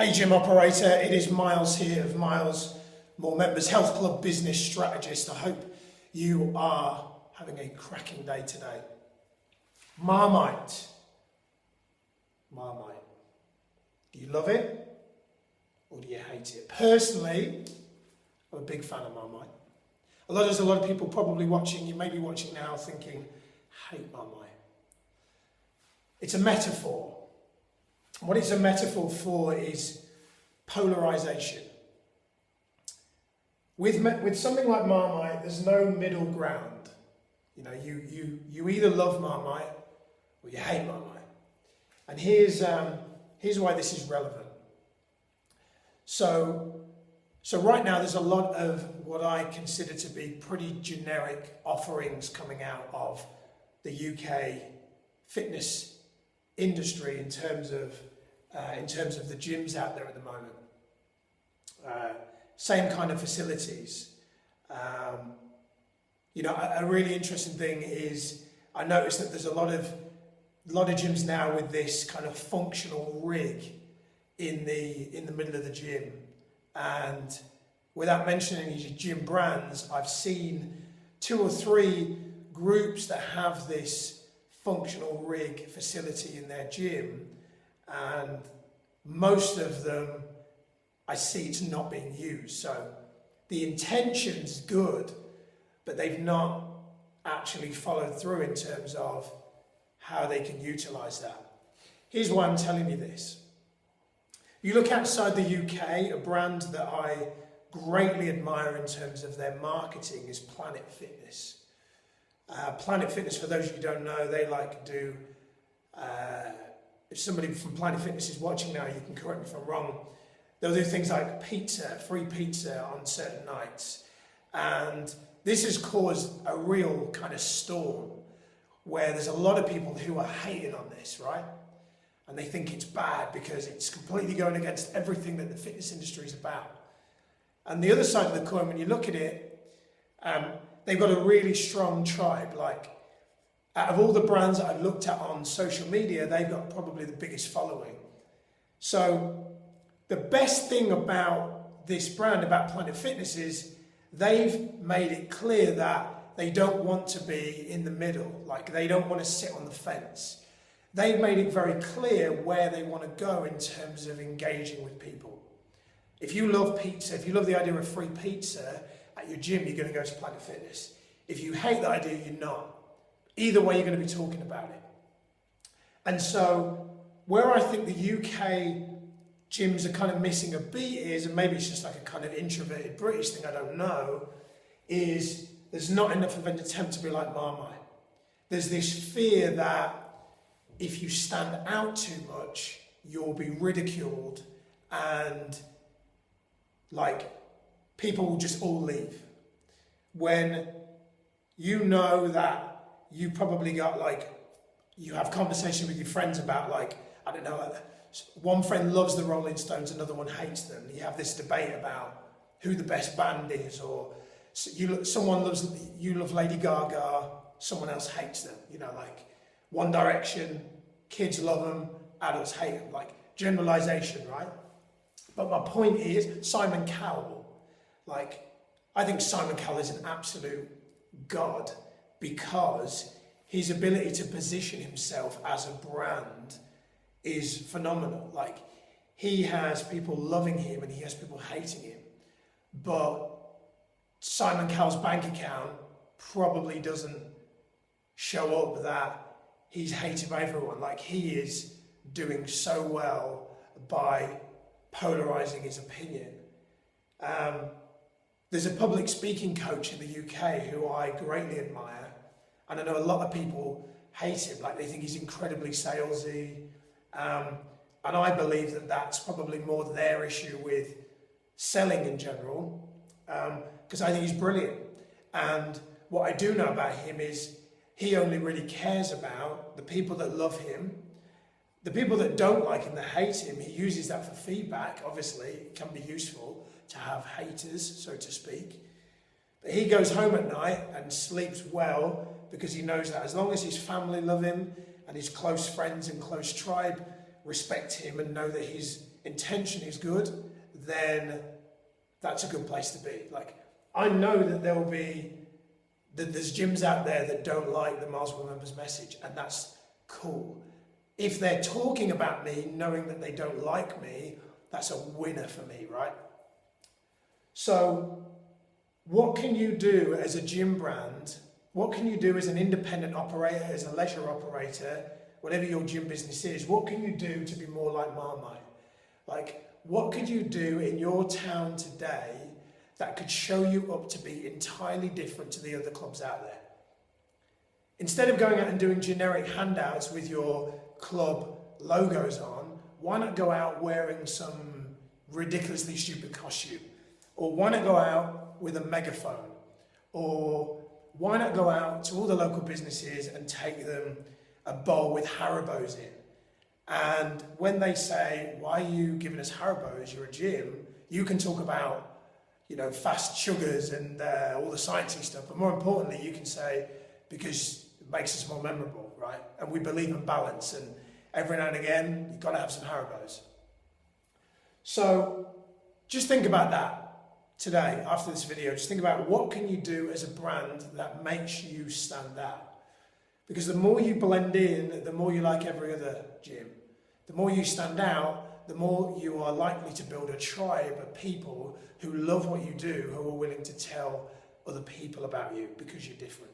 Hey gym operator, it is Miles here of Miles More Members Health Club Business Strategist. I hope you are having a cracking day today. Marmite. Marmite. Do you love it or do you hate it? Personally, I'm a big fan of Marmite. There's a lot of people probably watching, you may be watching now thinking, hate Marmite. It's a metaphor. What it's a metaphor for is polarization. With something like Marmite, there's no middle ground. You know, you either love Marmite or you hate Marmite. And here's why this is relevant. So right now there's a lot of what I consider to be pretty generic offerings coming out of the UK fitness industry in terms of the gyms out there at the moment. Same kind of facilities. A really interesting thing is I noticed that there's a lot of gyms now with this kind of functional rig in the middle of the gym. And without mentioning any gym brands, I've seen 2 or 3 groups that have this functional rig facility in their gym, and most of them I see it's not being used. So the intention's good, but they've not actually followed through in terms of how they can utilize that. Here's why I'm telling you this. You look outside the UK, a brand that I greatly admire in terms of their marketing is Planet Fitness. Planet Fitness, for those of you who don't know, they like to do, if somebody from Planet Fitness is watching now, you can correct me if I'm wrong, they'll do things like free pizza on certain nights. And this has caused a real kind of storm where there's a lot of people who are hating on this, right? And they think it's bad because it's completely going against everything that the fitness industry is about. And the other side of the coin, when you look at it, they've got a really strong tribe. Like, out of all the brands that I've looked at on social media, they've got probably the biggest following. So the best thing about this brand, about Planet Fitness, is they've made it clear that they don't want to be in the middle. Like, they don't want to sit on the fence. They've made it very clear where they want to go in terms of engaging with people. If you love pizza, if you love the idea of free pizza at your gym, you're going to go to Planet Fitness. If you hate the idea, you're not. Either way, you're going to be talking about it. And so, where I think the UK gyms are kind of missing a beat is, and maybe it's just like a kind of introverted British thing, I don't know, is there's not enough of an attempt to be like Marmite. There's this fear that if you stand out too much, you'll be ridiculed and like people will just all leave. When you know that you probably got you have conversation with your friends about I don't know, one friend loves the Rolling Stones, another one hates them. You have this debate about who the best band is, or you love Lady Gaga, someone else hates them. You know, like One Direction, kids love them, adults hate them. Like generalization, right? But my point is Simon Cowell. I think Simon Cowell is an absolute god because his ability to position himself as a brand is phenomenal. He has people loving him and he has people hating him. But Simon Cowell's bank account probably doesn't show up that he's hated by everyone. He is doing so well by polarizing his opinion. There's a public speaking coach in the UK who I greatly admire, and I know a lot of people hate him. They think he's incredibly salesy, and I believe that that's probably more their issue with selling in general, because I think he's brilliant. And what I do know about him is he only really cares about the people that love him. The people that don't like him, that hate him, he uses that for feedback. Obviously, it can be useful to have haters, so to speak. But he goes home at night and sleeps well because he knows that as long as his family love him and his close friends and close tribe respect him and know that he's intention is good, then that's a good place to be. Like, I know that there's gyms out there that don't like the Miles More Members message, and that's cool. If they're talking about me, knowing that they don't like me, that's a winner for me, right? So, what can you do as a gym brand? What can you do as an independent operator, as a leisure operator, whatever your gym business is? What can you do to be more like Marmite? Like, what could you do in your town today that could show you up to be entirely different to the other clubs out there? Instead of going out and doing generic handouts with your club logos on, why not go out wearing some ridiculously stupid costume? Or why not go out with a megaphone? Or why not go out to all the local businesses and take them a bowl with Haribos in? And when they say, why are you giving us Haribos? You're a gym. You can talk about, fast sugars and all the sciencey stuff. But more importantly, you can say, because it makes us more memorable, right? And we believe in balance. And every now and again, you've got to have some Haribos. So just think about that today, after this video. Just think about what can you do as a brand that makes you stand out. Because the more you blend in, the more you like every other gym. The more you stand out, the more you are likely to build a tribe of people who love what you do, who are willing to tell other people about you because you're different.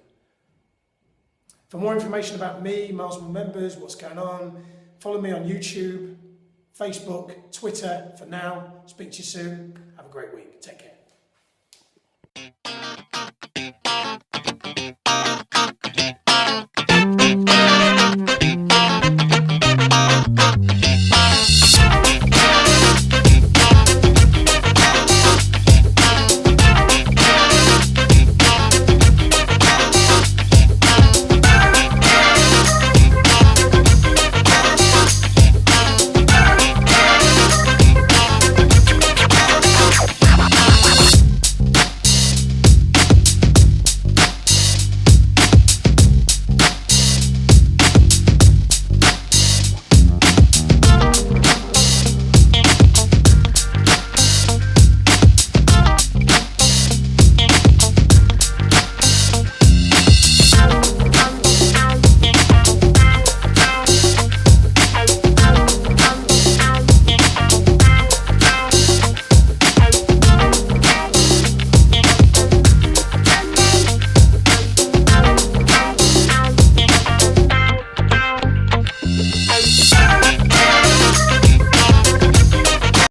For more information about me, Miles More Members, what's going on, follow me on YouTube, Facebook, Twitter. For now, speak to you soon. Have a great week. Take care.